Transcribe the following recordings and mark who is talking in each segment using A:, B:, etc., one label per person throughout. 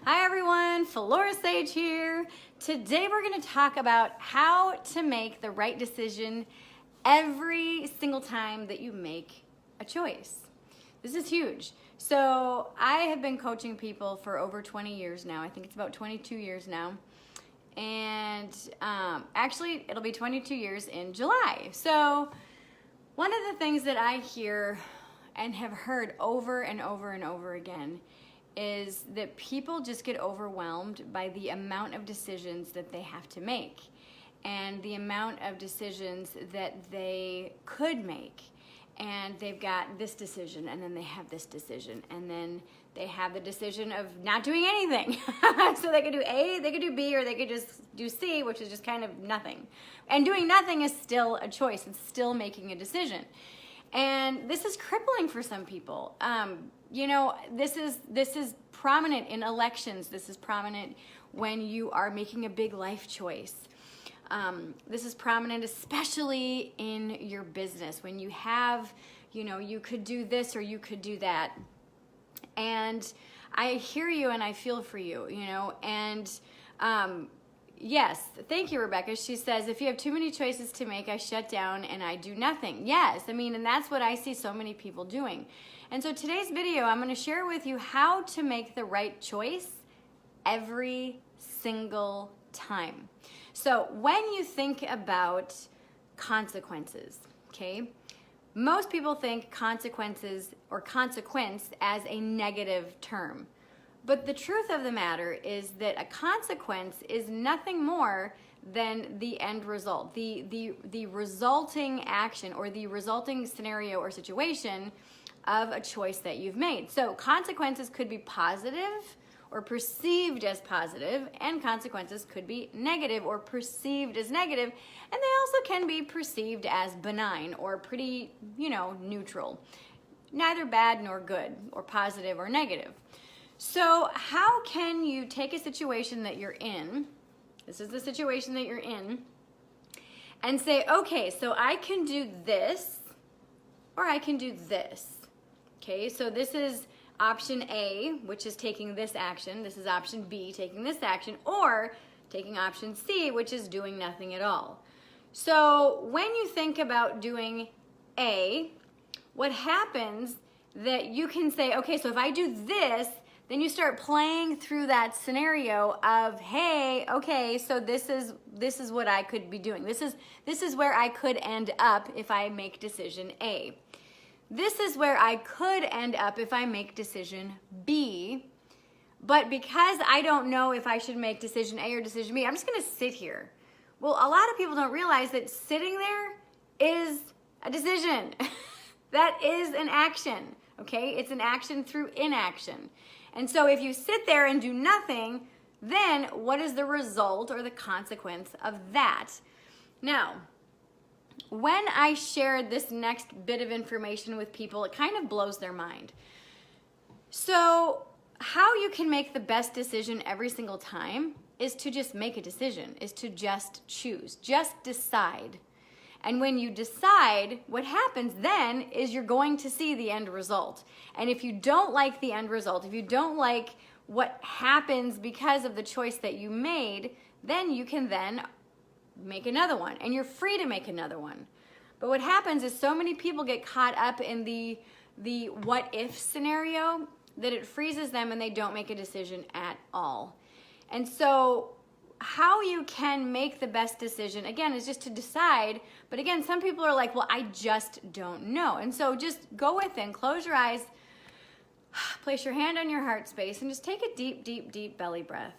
A: Hi everyone, Flora here. Today we're going to talk about how to make the right decision every single time that you make a choice. This is huge. So I have been coaching people for over 20 years now. I think it's about 22 years now. And actually it'll be 22 years in July. So one of the things that I hear and have heard over and over and over again is that people just get overwhelmed by the amount of decisions that they have to make and the amount of decisions that they could make. And they've got this decision, and then they have this decision, and then they have the decision of not doing anything. So they could do A, they could do B, or they could just do C, which is just kind of nothing. And doing nothing is still a choice. It's still making a decision. And this is crippling for some people. You know, this is prominent in elections. This is prominent when you are making a big life choice. This is prominent especially in your business when you have, you know, you could do this or you could do that. And I hear you and I feel for you, you know, and yes, thank you, Rebecca. She says, if you have too many choices to make, I shut down and I do nothing. Yes, I mean, and that's what I see so many people doing. And so today's video, I'm going to share with you how to make the right choice every single time. So when you think about consequences, okay, most people think consequences or consequence as a negative term. But the truth of the matter is that a consequence is nothing more than the end result, the resulting action or the resulting scenario or situation of a choice that you've made. So consequences could be positive or perceived as positive, and consequences could be negative or perceived as negative, and they also can be perceived as benign or pretty, you know, neutral. Neither bad nor good, or positive or negative. So how can you take a situation that you're in, this is the situation that you're in, and say, okay, so I can do this, or I can do this. Okay, so this is option A, which is taking this action. This is option B, taking this action, or taking option C, which is doing nothing at all. So when you think about doing A, what happens that you can say, okay, so if I do this, then you start playing through that scenario of, hey, okay, so this is what I could be doing. This is where I could end up if I make decision A. This is where I could end up if I make decision B, but because I don't know if I should make decision A or decision B, I'm just gonna sit here. Well, a lot of people don't realize that sitting there is a decision. That is an action, okay? It's an action through inaction. And so if you sit there and do nothing, then what is the result or the consequence of that? Now, when I shared this next bit of information with people, it kind of blows their mind. So how you can make the best decision every single time is to just make a decision, is to just choose, just decide. And when you decide, what happens then is you're going to see the end result. And if you don't like the end result, if you don't like what happens because of the choice that you made, then you can then make another one, and you're free to make another one. But what happens is so many people get caught up in the what if scenario that it freezes them and they don't make a decision at all. And so how you can make the best decision, again, is just to decide. But again, some people are like, well, I just don't know. And so just go within, close your eyes, place your hand on your heart space, and just take a deep, deep, deep belly breath.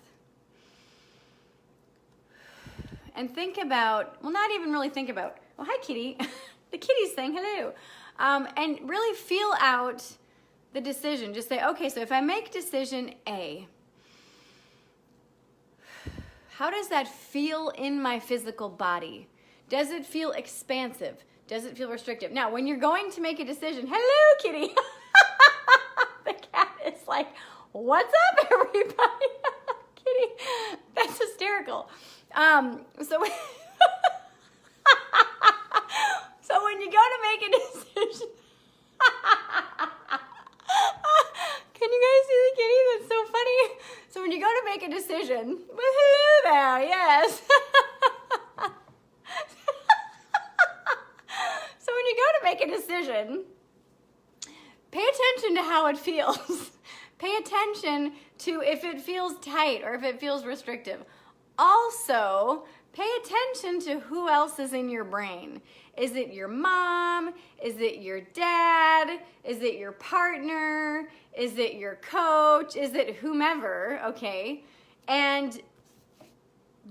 A: And think about, well, not even really think about, oh, hi, kitty. The kitty's saying hello. And really feel out the decision. Just say, okay, so if I make decision A, how does that feel in my physical body? Does it feel expansive? Does it feel restrictive? Now, when you're going to make a decision, hello, kitty. The cat is like, what's up, everybody? Kitty, that's hysterical. So when you go to make a decision, can you guys see the kitty? That's so funny. So when you go make a decision, woohoo there, yes. So when you go to make a decision, pay attention to how it feels. Pay attention to if it feels tight or if it feels restrictive. Also, pay attention to who else is in your brain. Is it your mom? Is it your dad? Is it your partner? Is it your coach? Is it whomever, okay? And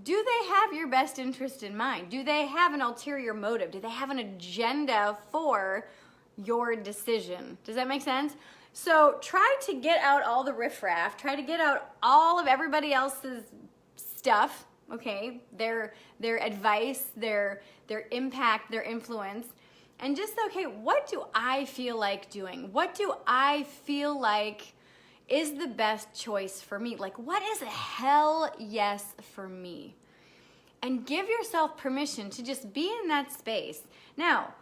A: do they have your best interest in mind? Do they have an ulterior motive? Do they have an agenda for your decision? Does that make sense? So try to get out all the riffraff. Try to get out all of everybody else's stuff, okay? Their advice, their impact, their influence. And just, okay, what do I feel like doing? What do I feel like is the best choice for me? Like, what is a hell yes for me? And give yourself permission to just be in that space. Now,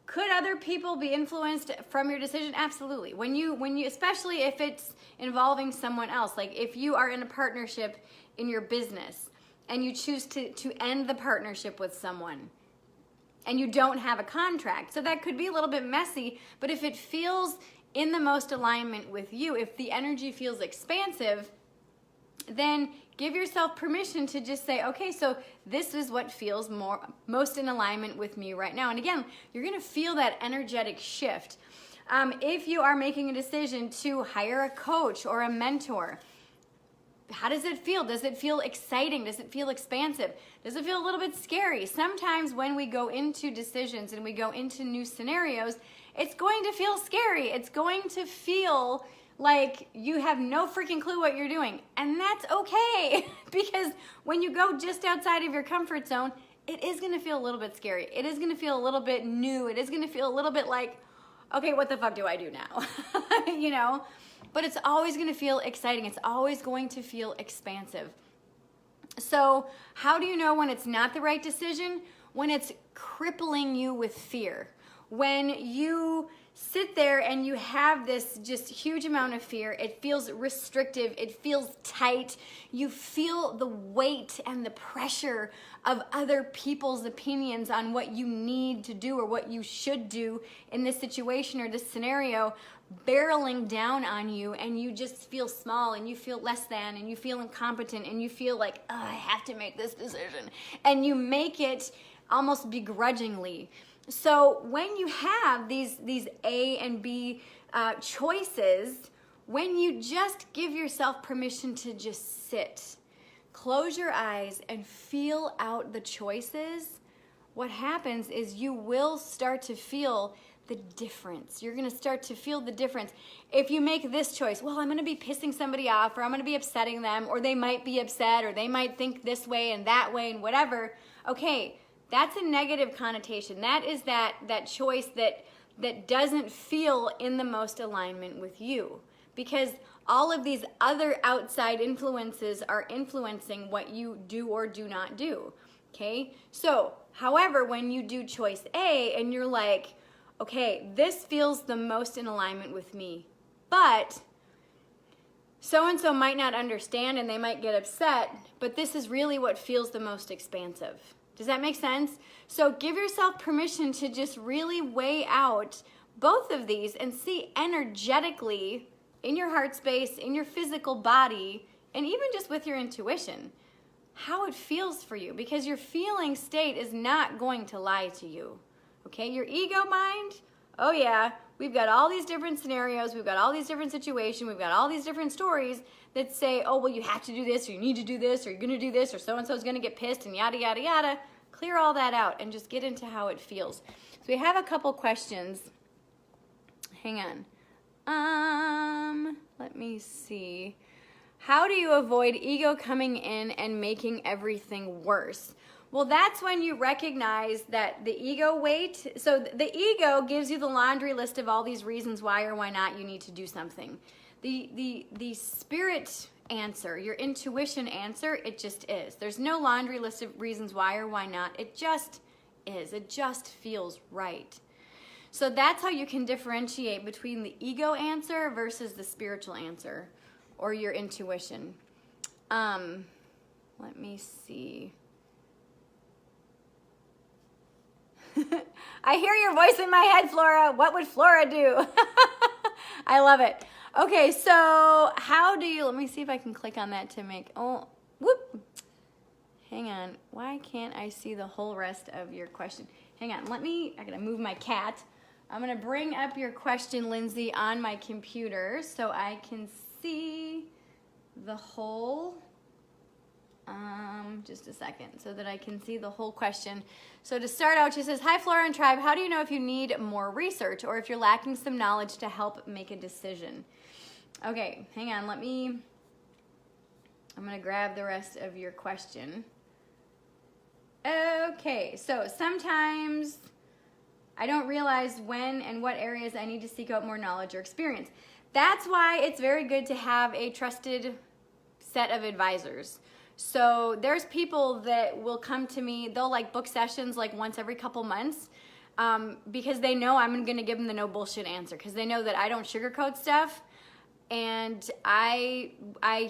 A: could other people be influenced from your decision? Absolutely. When you, especially if it's involving someone else, like if you are in a partnership in your business and you choose to end the partnership with someone and you don't have a contract. So that could be a little bit messy, but if it feels in the most alignment with you, if the energy feels expansive, then give yourself permission to just say, okay, so this is what feels most in alignment with me right now. And again, you're gonna feel that energetic shift. If you are making a decision to hire a coach or a mentor, how does it feel? Does it feel exciting? Does it feel expansive? Does it feel a little bit scary? Sometimes when we go into decisions and we go into new scenarios, it's going to feel scary. It's going to feel like you have no freaking clue what you're doing. And that's okay, because when you go just outside of your comfort zone, it is gonna feel a little bit scary. It is gonna feel a little bit new. It is gonna feel a little bit like, okay, what the fuck do I do now? You know? But it's always gonna feel exciting. It's always going to feel expansive. So how do you know when it's not the right decision? When it's crippling you with fear. When you sit there and you have this just huge amount of fear, it feels restrictive, it feels tight, you feel the weight and the pressure of other people's opinions on what you need to do or what you should do in this situation or this scenario barreling down on you, and you just feel small and you feel less than and you feel incompetent and you feel like, oh, I have to make this decision, and you make it almost begrudgingly. So when you have these A and B choices, when you just give yourself permission to just sit, close your eyes and feel out the choices, what happens is you will start to feel the difference. You're gonna start to feel the difference. If you make this choice, well, I'm gonna be pissing somebody off, or I'm gonna be upsetting them, or they might be upset, or they might think this way and that way and whatever, okay, that's a negative connotation. That is that choice that doesn't feel in the most alignment with you, because all of these other outside influences are influencing what you do or do not do, okay? So, however, when you do choice A and you're like, okay, this feels the most in alignment with me, but so-and-so might not understand and they might get upset, but this is really what feels the most expansive. Does that make sense? So give yourself permission to just really weigh out both of these and see energetically in your heart space, in your physical body, and even just with your intuition, how it feels for you, because your feeling state is not going to lie to you. Okay, your ego mind, oh yeah, we've got all these different scenarios, we've got all these different situations, we've got all these different stories that say, oh, well, you have to do this, or you need to do this, or you're gonna do this, or so-and-so is gonna get pissed, and yada, yada, yada. Clear all that out and just get into how it feels. So we have a couple questions. Hang on. Let me see. How do you avoid ego coming in and making everything worse? Well, that's when you recognize that the ego weight, so the ego gives you the laundry list of all these reasons why or why not you need to do something. The spirit answer, your intuition answer, it just is. There's no laundry list of reasons why or why not. It just is. It just feels right. So that's how you can differentiate between the ego answer versus the spiritual answer or your intuition. Let me see. I hear your voice in my head, Flora. What would Flora do? I love it. Okay, so how do you, let me see if I can click on that to make, oh, whoop. Hang on. Why can't I see the whole rest of your question? Hang on. I gotta move my cat. I'm gonna bring up your question, Lindsay, on my computer so I can see the whole, just a second, so that I can see the whole question. So to start out, she says, hi, Flora and Tribe. How do you know if you need more research or if you're lacking some knowledge to help make a decision? Okay, hang on. I'm gonna grab the rest of your question. Okay, so sometimes I don't realize when and what areas I need to seek out more knowledge or experience. That's why it's very good to have a trusted set of advisors. So there's people that will come to me, they'll like book sessions like once every couple months because they know I'm gonna give them the no bullshit answer, because they know that I don't sugarcoat stuff, and I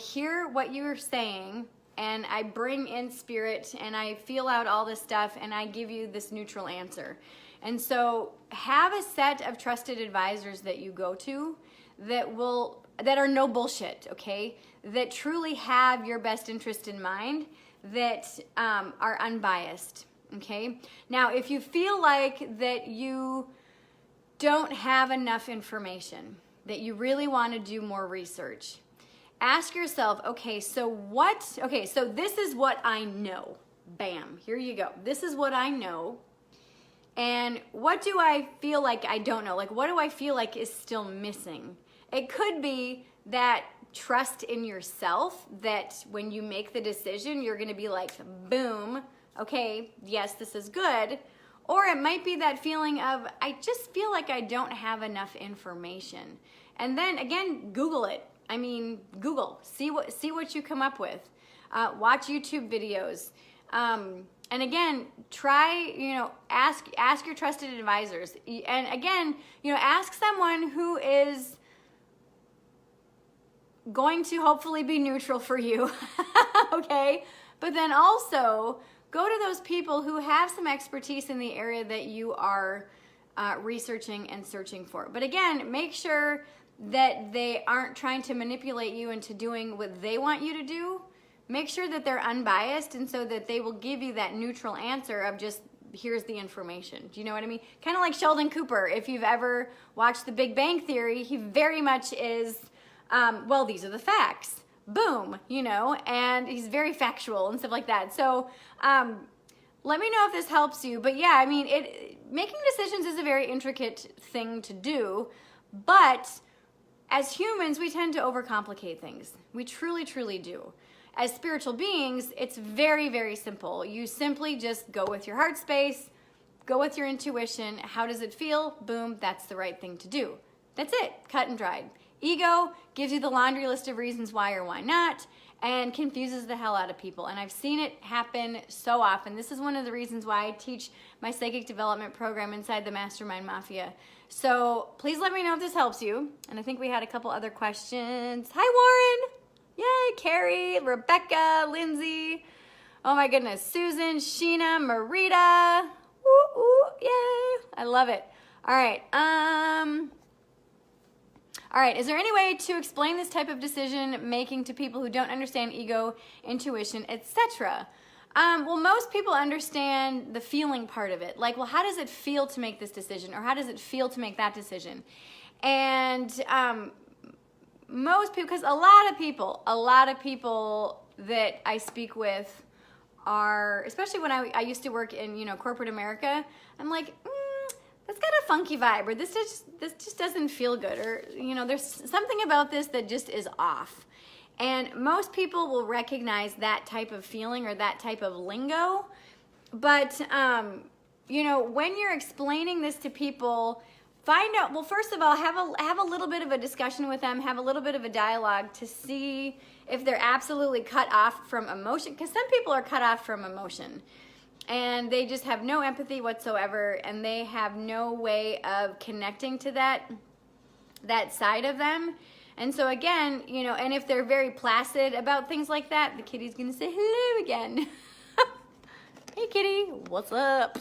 A: hear what you're saying, and I bring in spirit, and I feel out all this stuff, and I give you this neutral answer. And so have a set of trusted advisors that you go to that are no bullshit, okay? That truly have your best interest in mind, that are unbiased, okay? Now, if you feel like that you don't have enough information, that you really want to do more research, ask yourself, okay, so this is what I know. Bam, here you go. This is what I know. And what do I feel like I don't know? Like, what do I feel like is still missing? It could be that trust in yourself, that when you make the decision, you're going to be like, boom, okay, yes, this is good. Or it might be that feeling of, I just feel like I don't have enough information. And then again, Google it. I mean, Google, see what you come up with. Watch YouTube videos. And again, try, ask your trusted advisors. And again, ask someone who is going to hopefully be neutral for you, okay? But then also go to those people who have some expertise in the area that you are researching and searching for. But again, make sure that they aren't trying to manipulate you into doing what they want you to do. Make sure that they're unbiased, and so that they will give you that neutral answer of just, here's the information. Do you know what I mean? Kind of like Sheldon Cooper. If you've ever watched The Big Bang Theory, he very much is, well, these are the facts. Boom, and he's very factual and stuff like that. So let me know if this helps you. But yeah, I mean, making decisions is a very intricate thing to do, but as humans, we tend to overcomplicate things. We truly, truly do. As spiritual beings, it's very, very simple. You simply just go with your heart space, go with your intuition. How does it feel? Boom, that's the right thing to do. That's it, cut and dried. Ego gives you the laundry list of reasons why or why not, and confuses the hell out of people. And I've seen it happen so often. This is one of the reasons why I teach my psychic development program inside the Mastermind Mafia. So please let me know if this helps you. And I think we had a couple other questions. Hi, Warren. Yay, Carrie, Rebecca, Lindsay. Oh my goodness, Susan, Sheena, Marita. Ooh, ooh, yay. I love it. All right. All right, is there any way to explain this type of decision making to people who don't understand ego, intuition, etc.? Well, most people understand the feeling part of it. Like, well, how does it feel to make this decision? Or how does it feel to make that decision? And most people, because a lot of people that I speak with are, especially when I used to work in, corporate America, I'm like, that's got a funky vibe, or this just doesn't feel good, or, there's something about this that just is off. And most people will recognize that type of feeling or that type of lingo. But, when you're explaining this to people, find out, well, first of all, have a little bit of a discussion with them, have a little bit of a dialogue to see if they're absolutely cut off from emotion, because some people are cut off from emotion and they just have no empathy whatsoever, and they have no way of connecting to that side of them. And so again, you know, and if they're very placid about things like that, the kitty's gonna say hello again. Hey kitty, what's up?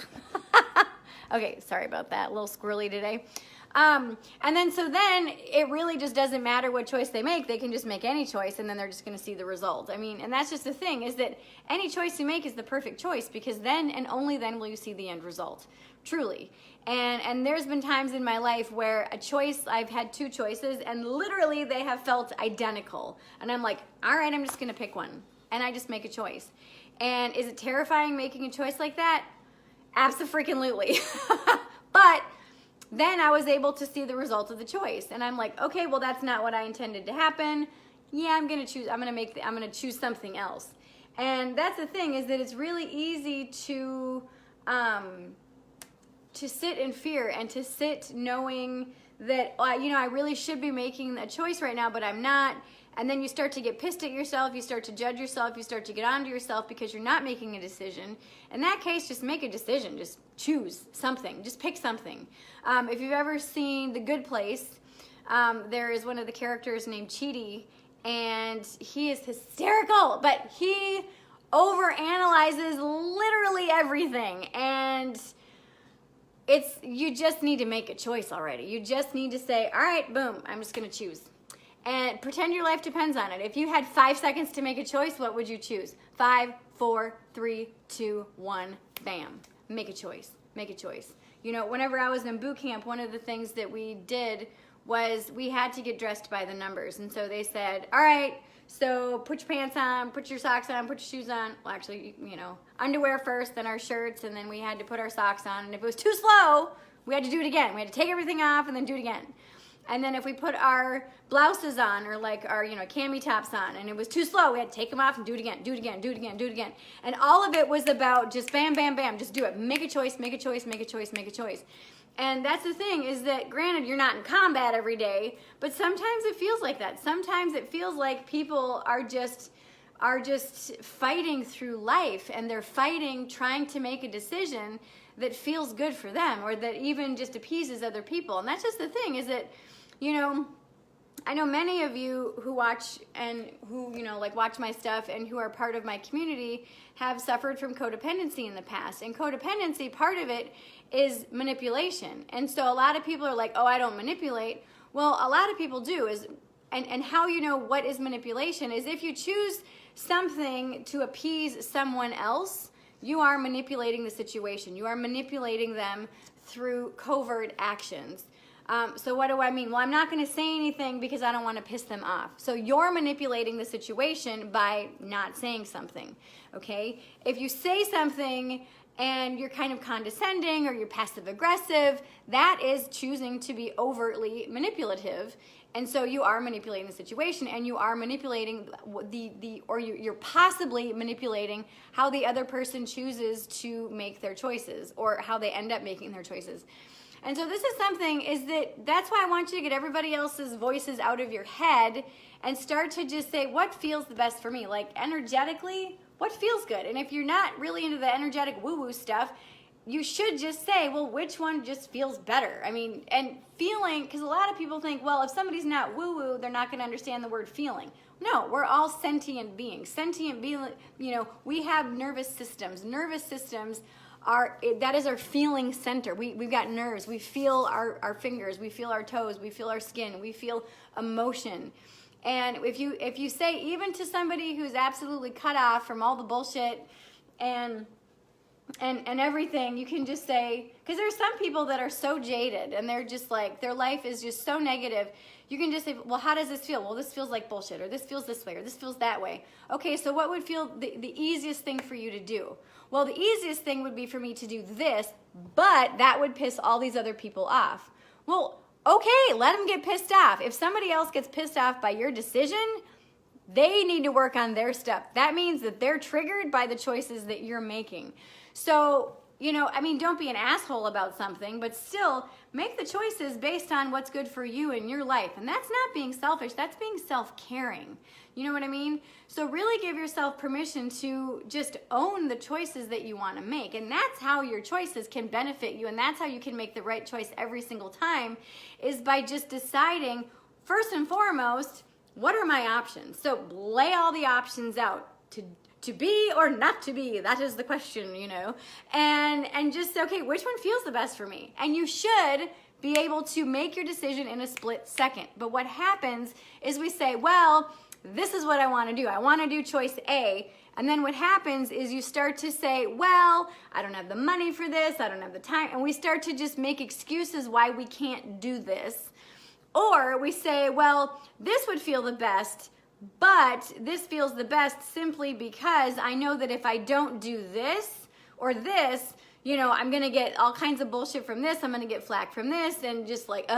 A: Okay, sorry about that, a little squirrely today. And then it really just doesn't matter what choice they make. They can just make any choice and then they're just going to see the result. I mean, and that's just the thing, is that any choice you make is the perfect choice, because then and only then will you see the end result, truly. And there's been times in my life where I've had two choices and literally they have felt identical. And I'm like, all right, I'm just going to pick one. And I just make a choice. And is it terrifying making a choice like that? Abso-freaking-lutely. But then I was able to see the result of the choice. And I'm like, okay, well, that's not what I intended to happen. Yeah, I'm going to choose something else. And that's the thing, is that it's really easy to sit in fear and to sit knowing that, you know, I really should be making a choice right now, but I'm not. And then you start to get pissed at yourself, you start to judge yourself, you start to get onto yourself because you're not making a decision. In that case, just make a decision. Just choose something. Just pick something. If you've ever seen The Good Place, there is one of the characters named Chidi, and he is hysterical, but he overanalyzes literally everything. And you just need to make a choice already. You just need to say, all right, boom, I'm just going to choose. And pretend your life depends on it. If you had 5 seconds to make a choice, what would you choose? 5, 4, 3, 2, 1, bam. Make a choice. Make a choice. You know, whenever I was in boot camp, one of the things that we did was we had to get dressed by the numbers. And so they said, all right, so put your pants on, put your socks on, put your shoes on. Well, actually, you know, underwear first, then our shirts, and then we had to put our socks on. And if it was too slow, we had to do it again. We had to take everything off and then do it again. And then if we put our blouses on, or like our, you know, cami tops on, and it was too slow, we had to take them off and do it again, do it again, do it again, do it again. And all of it was about just bam, bam, bam, just do it. Make a choice, make a choice, make a choice, make a choice. And that's the thing, is that granted, you're not in combat every day, but sometimes it feels like that. Sometimes it feels like people are just fighting through life, and they're fighting, trying to make a decision that feels good for them, or that even just appeases other people. And that's just the thing, is that, you know, I know many of you who watch and who, you know, like watch my stuff and who are part of my community have suffered from codependency in the past. And codependency, part of it is manipulation. And so a lot of people are like, oh, I don't manipulate. Well, a lot of people do. And how you know what is manipulation is if you choose something to appease someone else, you are manipulating the situation. You are manipulating them through covert actions. So what do I mean? Well, I'm not going to say anything because I don't want to piss them off. So you're manipulating the situation by not saying something, okay? If you say something and you're kind of condescending or you're passive aggressive, that is choosing to be overtly manipulative. And so you are manipulating the situation, and you are manipulating you're possibly manipulating how the other person chooses to make their choices, or how they end up making their choices. And so this is something, that's why I want you to get everybody else's voices out of your head and start to just say, what feels the best for me? Like energetically, what feels good? And if you're not really into the energetic woo-woo stuff, you should just say, well, which one just feels better? I mean, and feeling, because a lot of people think, well, if somebody's not woo-woo, they're not going to understand the word feeling. No, we're all sentient beings. Sentient being, you know, we have nervous systems. Nervous systems that is our feeling center. We've got nerves. We feel our fingers. We feel our toes. We feel our skin. We feel emotion. And if you say, even to somebody who's absolutely cut off from all the bullshit and everything, you can just say, because there's some people that are so jaded and they're just like, their life is just so negative. You can just say, well, how does this feel? Well, this feels like bullshit, or this feels this way, or this feels that way. Okay, so what would feel the easiest thing for you to do? Well, the easiest thing would be for me to do this, but that would piss all these other people off. Well, okay, let them get pissed off. If somebody else gets pissed off by your decision, they need to work on their stuff. That means that they're triggered by the choices that you're making. So, you know, I mean, don't be an asshole about something, but still make the choices based on what's good for you in your life. And that's not being selfish, that's being self-caring. You know what I mean? So really give yourself permission to just own the choices that you want to make. And that's how your choices can benefit you. And that's how you can make the right choice every single time, is by just deciding first and foremost, what are my options? So lay all the options out. To be or not to be, that is the question, you know. And just, okay, which one feels the best for me? And you should be able to make your decision in a split second. But what happens is we say, well, this is what I want to do. I want to do choice A. And then what happens is you start to say, well, I don't have the money for this, I don't have the time. And we start to just make excuses why we can't do this. Or we say, well, this would feel the best, but this feels the best simply because I know that if I don't do this or this, you know, I'm gonna get all kinds of bullshit from this, I'm gonna get flack from this, and just like,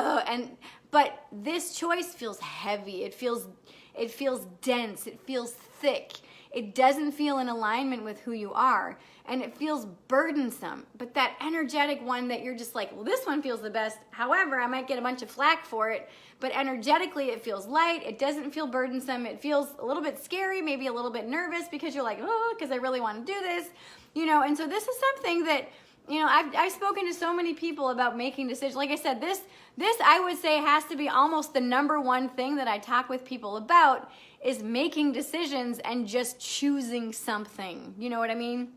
A: but this choice feels heavy, it feels dense, it feels thick, it doesn't feel in alignment with who you are, and it feels burdensome. But that energetic one that you're just like, well, this one feels the best, however, I might get a bunch of flack for it, but energetically it feels light, it doesn't feel burdensome, it feels a little bit scary, maybe a little bit nervous because you're like, oh, because I really want to do this, you know. And so this is something that, you know, I've spoken to so many people about making decisions. Like I said, this I would say has to be almost the number one thing that I talk with people about, is making decisions and just choosing something. You know what I mean?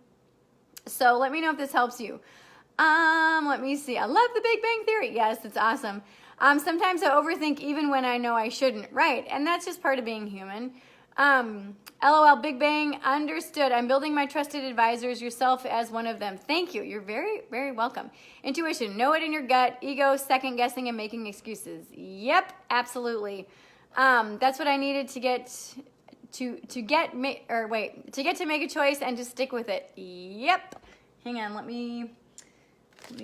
A: So let me know if this helps you. Let me see. I love the Big Bang Theory. Yes, it's awesome. Sometimes I overthink even when I know I shouldn't. Right, and that's just part of being human. LOL, Big Bang, understood. I'm building my trusted advisors, yourself as one of them. Thank you. You're very, very welcome. Intuition, know it in your gut. Ego, second guessing and making excuses. Yep, absolutely. That's what I needed to get to make a choice and to stick with it. Yep. Hang on, let me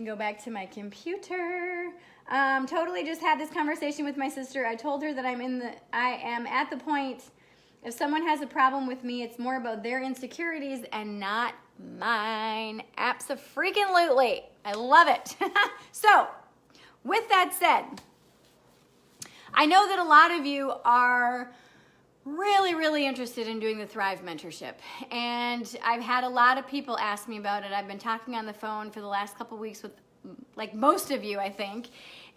A: go back to my computer. Totally just had this conversation with my sister. I told her that I am at the point, if someone has a problem with me, it's more about their insecurities and not mine. Abso-freaking-lutely. I love it. So, with that said, I know that a lot of you are really, really interested in doing the Thrive mentorship. And I've had a lot of people ask me about it. I've been talking on the phone for the last couple weeks with like most of you, I think.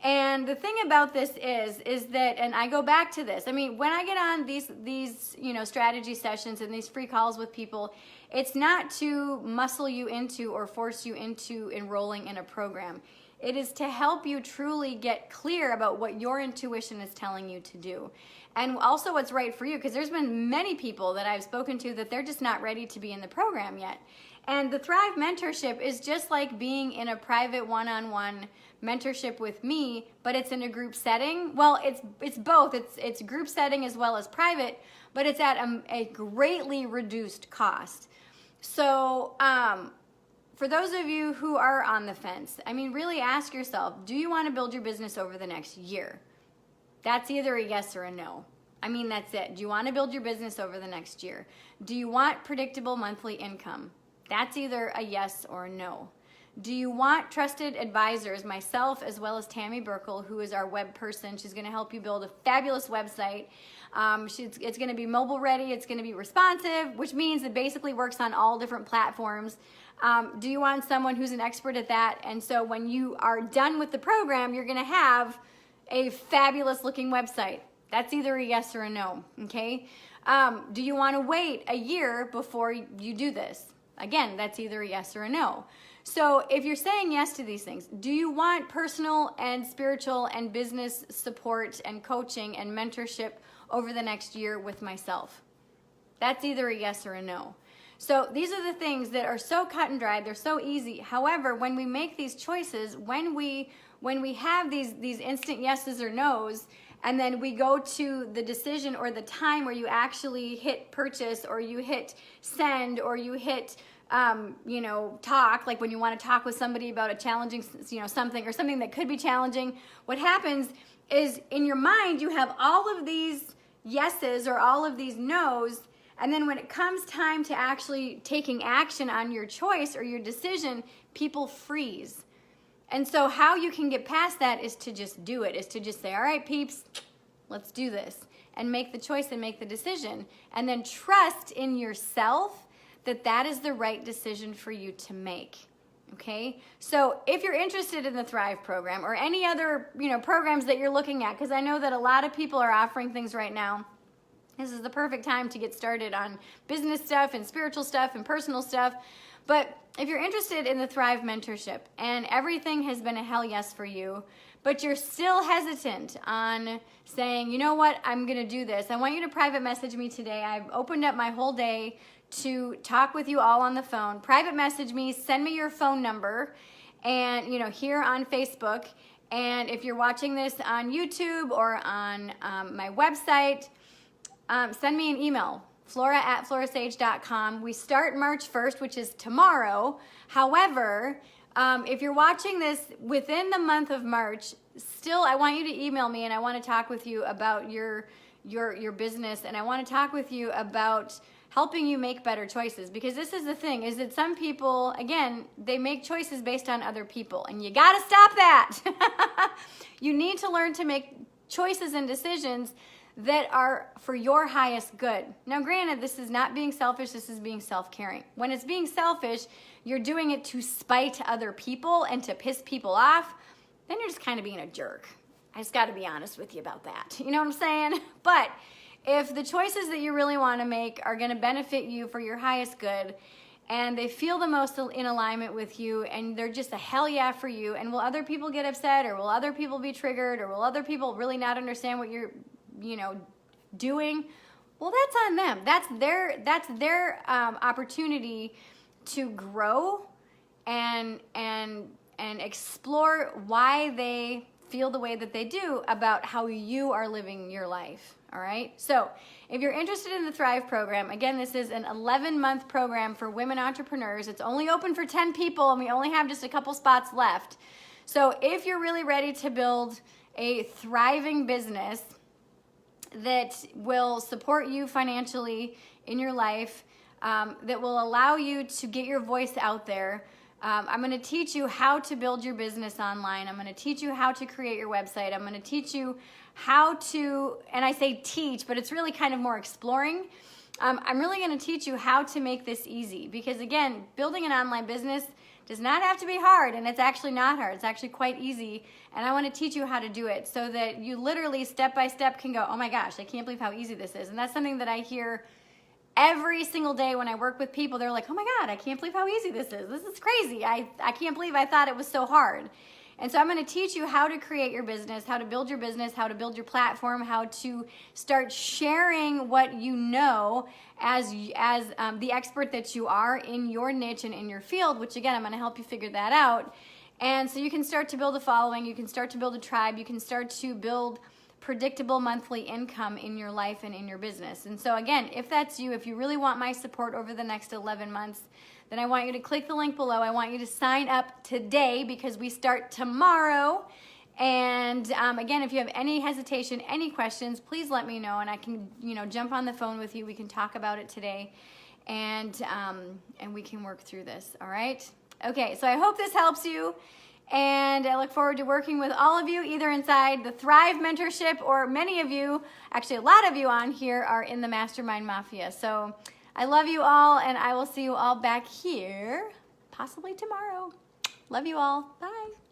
A: And the thing about this is that, and I go back to this, I mean, when I get on these you know, strategy sessions and these free calls with people, it's not to muscle you into or force you into enrolling in a program. It is to help you truly get clear about what your intuition is telling you to do. And also what's right for you, because there's been many people that I've spoken to that they're just not ready to be in the program yet. And the Thrive mentorship is just like being in a private one-on-one mentorship with me, but it's in a group setting. Well, it's both. It's group setting as well as private, but it's at a greatly reduced cost. So for those of you who are on the fence, I mean, really ask yourself, do you want to build your business over the next year? That's either a yes or a no. I mean, that's it. Do you want to build your business over the next year? Do you want predictable monthly income? That's either a yes or a no. Do you want trusted advisors, myself as well as Tammy Burkle, who is our web person? She's going to help you build a fabulous website. It's going to be mobile ready. It's going to be responsive, which means it basically works on all different platforms. Do you want someone who's an expert at that? And so when you are done with the program, you're going to have a fabulous looking website. That's either a yes or a no, okay? Do you want to wait a year before you do this? Again, that's either a yes or a no. So if you're saying yes to these things, do you want personal and spiritual and business support and coaching and mentorship over the next year with myself? That's either a yes or a no. So these are the things that are so cut and dried, they're so easy. However, when we make these choices, when we have these instant yeses or nos, and then we go to the decision or the time where you actually hit purchase or you hit send or you hit talk, like when you want to talk with somebody about a challenging, something or something that could be challenging, what happens is in your mind you have all of these yeses or all of these nos, and then when it comes time to actually taking action on your choice or your decision, people freeze. And so how you can get past that is to just do it, is to just say, all right, peeps, let's do this, and make the choice and make the decision, and then trust in yourself that that is the right decision for you to make. Okay, so if you're interested in the Thrive program or any other, programs that you're looking at, because I know that a lot of people are offering things right now, this is the perfect time to get started on business stuff and spiritual stuff and personal stuff. But if you're interested in the Thrive mentorship and everything has been a hell yes for you, but you're still hesitant on saying, you know what, I'm going to do this, I want you to private message me today. I've opened up my whole day to talk with you all on the phone. Private message me, send me your phone number, and here on Facebook. And if you're watching this on YouTube or on my website, send me an email, flora@florasage.com. We start March 1st, which is tomorrow. However, if you're watching this within the month of March, still I want you to email me, and I want to talk with you about your business, and I want to talk with you about helping you make better choices. Because this is the thing, is that some people, again, they make choices based on other people, and you got to stop that. You need to learn to make choices and decisions that are for your highest good. Now, granted, this is not being selfish, this is being self-caring. When it's being selfish, you're doing it to spite other people and to piss people off, then you're just kind of being a jerk. I just got to be honest with you about that. You know what I'm saying? But if the choices that you really want to make are going to benefit you for your highest good, and they feel the most in alignment with you, and they're just a hell yeah for you, and will other people get upset, or will other people be triggered, or will other people really not understand what you're doing? Well, that's on them. That's their opportunity to grow and explore why they feel the way that they do about how you are living your life. All right. So if you're interested in the Thrive program, again, this is an 11-month program for women entrepreneurs. It's only open for 10 people, and we only have just a couple spots left. So if you're really ready to build a thriving business that will support you financially in your life, that will allow you to get your voice out there, I'm going to teach you how to build your business online. I'm going to teach you how to create your website. I'm going to teach you how to, and I say teach, but it's really kind of more exploring. I'm really going to teach you how to make this easy, because again, building an online business does not have to be hard, and it's actually not hard. It's actually quite easy, and I want to teach you how to do it so that you literally step by step can go, oh my gosh, I can't believe how easy this is. And that's something that I hear every single day when I work with people. They're like, oh my God, I can't believe how easy this is. This is crazy. I can't believe I thought it was so hard. And so I'm going to teach you how to create your business, how to build your business, how to build your platform, how to start sharing what you know as the expert that you are in your niche and in your field, which again, I'm going to help you figure that out. And so you can start to build a following, you can start to build a tribe, you can start to build predictable monthly income in your life and in your business. And so again, if that's you, if you really want my support over the next 11 months, then I want you to click the link below. I want you to sign up today, because we start tomorrow. And again, if you have any hesitation, any questions, please let me know, and I can jump on the phone with you. We can talk about it today, and we can work through this. All right? Okay, so I hope this helps you. And I look forward to working with all of you, either inside the Thrive mentorship, or many of you, actually a lot of you on here, are in the Mastermind Mafia. So I love you all, and I will see you all back here possibly tomorrow. Love you all. Bye.